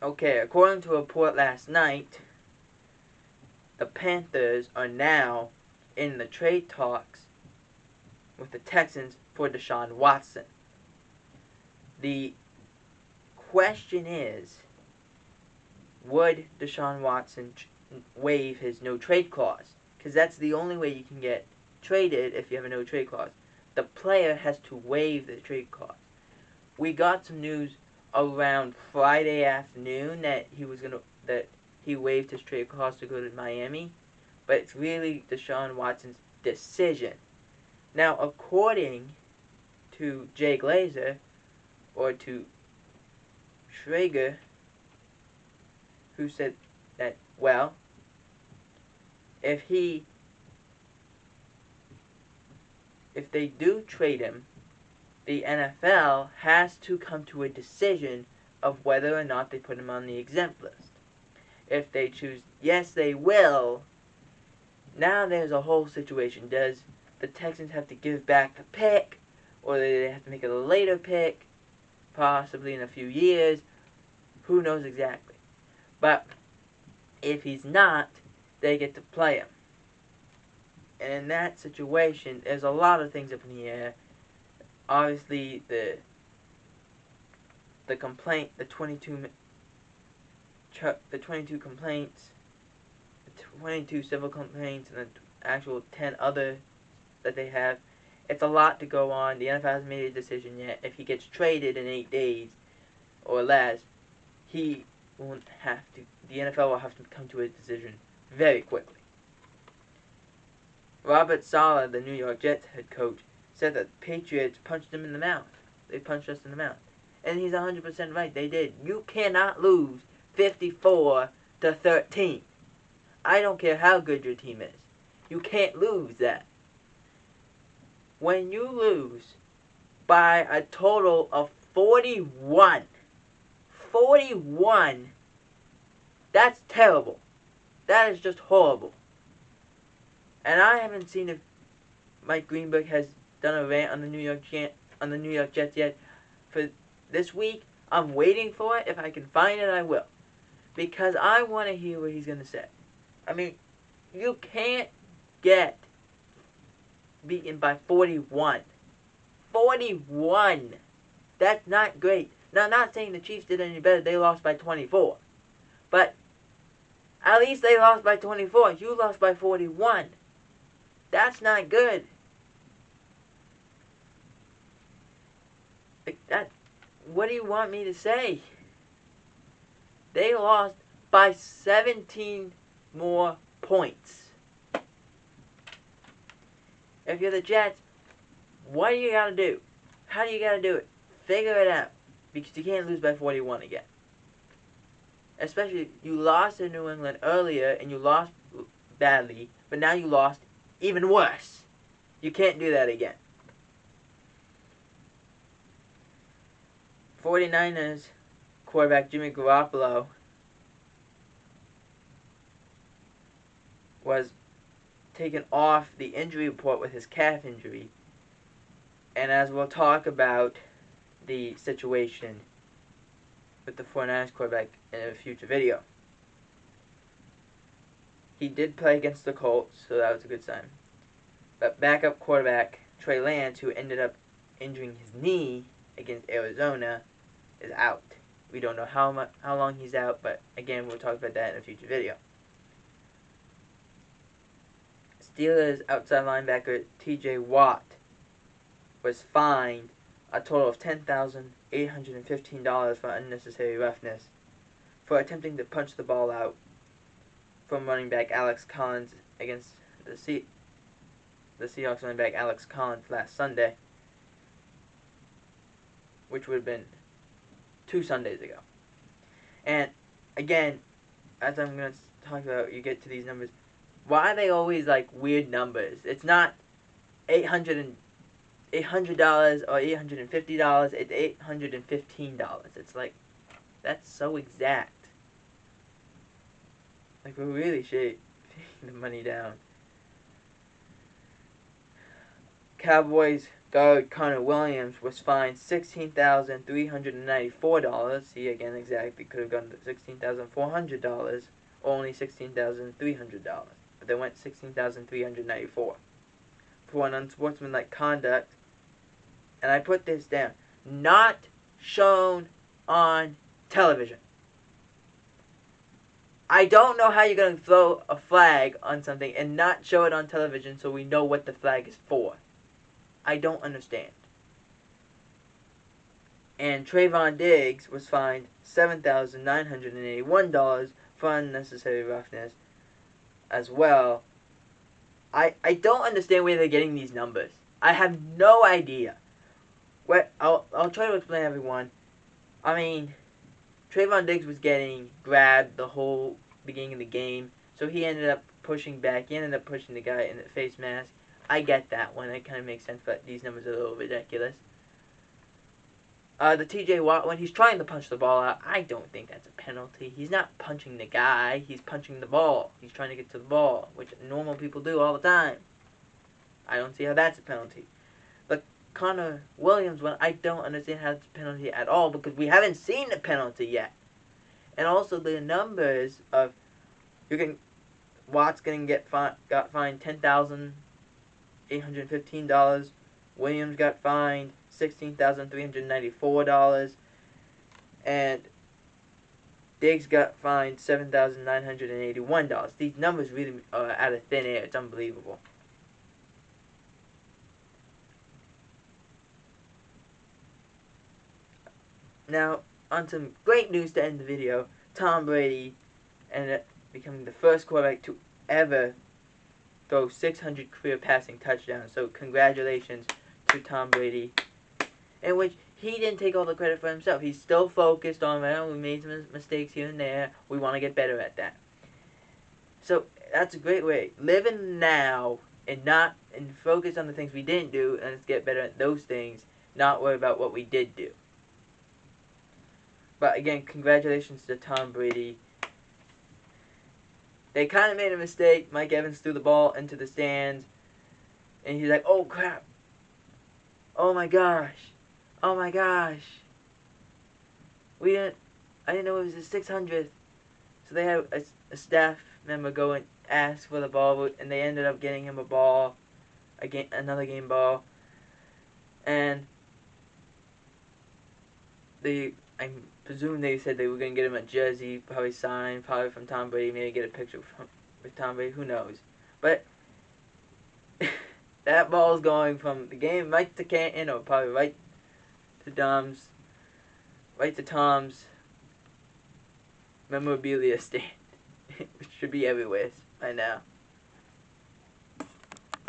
Okay, according to a report last night, the Panthers are now in the trade talks with the Texans for Deshaun Watson. The question is, would Deshaun Watson waive his no trade clause? Because that's the only way you can get traded if you have a no trade clause. The player has to waive the trade clause. We got some news around Friday afternoon that he waived his trade clause to go to Miami, but it's really Deshaun Watson's decision. Now, according to Jay Glazer, or to Schrager, who said that, well, if they do trade him, the NFL has to come to a decision of whether or not they put him on the exempt list. If they choose yes, they will, now there's a whole situation. Does the Texans have to give back the pick, or do they have to make it a later pick, possibly in a few years? Who knows exactly. But if he's not, they get to play him. And in that situation, there's a lot of things up in the air. Obviously, the complaint, the 22 complaints, the 22 civil complaints, and the actual 10 other that they have. It's a lot to go on. The NFL hasn't made a decision yet. If he gets traded in 8 days or less, he won't have to. The NFL will have to come to a decision very quickly. Robert Saleh, the New York Jets head coach, said that the Patriots punched him in the mouth. They punched us in the mouth. And he's 100% right. They did. You cannot lose 54-13. I don't care how good your team is. You can't lose that. When you lose by a total of 41, that's terrible. That is just horrible. And I haven't seen if Mike Greenberg has done a rant on the New York Jets yet. For this week, I'm waiting for it. If I can find it, I will. Because I want to hear what he's going to say. I mean, you can't get beaten by 41. 41! That's not great. Now, I'm not saying the Chiefs did any better. They lost by 24. But at least they lost by 24. You lost by 41. That's not good. What do you want me to say? They lost by 17 more points. If you're the Jets, what do you got to do? How do you got to do it? Figure it out. Because you can't lose by 41 again. Especially, you lost in New England earlier, and you lost badly, but now you lost even worse. You can't do that again. 49ers quarterback Jimmy Garoppolo was taken off the injury report with his calf injury. And as we'll talk about the situation with the 49ers quarterback in a future video. He did play against the Colts, so that was a good sign. But backup quarterback Trey Lance, who ended up injuring his knee against Arizona, is out. We don't know how long he's out, but again, we'll talk about that in a future video. Steelers outside linebacker T.J. Watt was fined a total of $10,815 for unnecessary roughness for attempting to punch the ball out from running back Alex Collins against the Seahawks running back Alex Collins last Sunday, which would have been 2 Sundays ago. And again, as I'm going to talk about, you get to these numbers. Why are they always like weird numbers? It's not $800 or $850. It's $815. It's like, that's so exact. Like, we really should take the money down. Cowboys guard Connor Williams was fined $16,394. He again exactly could have gone to $16,400, or only $16,300, but they went $16,394 for an unsportsmanlike conduct. And I put this down: not shown on television. I don't know how you're going to throw a flag on something and not show it on television so we know what the flag is for. I don't understand. And Trayvon Diggs was fined $7,981 for unnecessary roughness as well. I don't understand where they're getting these numbers. I have no idea. I'll try to explain to everyone. I mean, Trayvon Diggs was getting grabbed the whole beginning of the game, so he ended up pushing back. He ended up pushing the guy in the face mask. I get that one. It kind of makes sense, but these numbers are a little ridiculous. The TJ Watt, when he's trying to punch the ball out, I don't think that's a penalty. He's not punching the guy. He's punching the ball. He's trying to get to the ball, which normal people do all the time. I don't see how that's a penalty. But Connor Williams one, I don't understand how it's a penalty at all because we haven't seen the penalty yet. And also the numbers of Watt's got fined $10,815. Williams got fined $16,394, and Diggs got fined $7,981. These numbers really are out of thin air. It's unbelievable. Now, on some great news to end the video. Tom Brady ended up becoming the first quarterback to ever throw 600 career passing touchdowns. So congratulations to Tom Brady. In which he didn't take all the credit for himself. He's still focused on, well, we made some mistakes here and there. We want to get better at that. So that's a great way. Live in now and focus on the things we didn't do and let's get better at those things. Not worry about what we did do. But again, congratulations to Tom Brady. They kind of made a mistake. Mike Evans threw the ball into the stands. And he's like, oh crap. Oh my gosh. Oh my gosh. I didn't know it was his 600th. So they had a staff member go and ask for the ball. And they ended up getting him a ball. Another game ball. And I presume they said they were going to get him a jersey, probably signed, probably from Tom Brady, maybe get a picture with Tom Brady, who knows. But that ball's going from the game right to Canton, or probably right to Tom's memorabilia stand, which should be everywhere by now.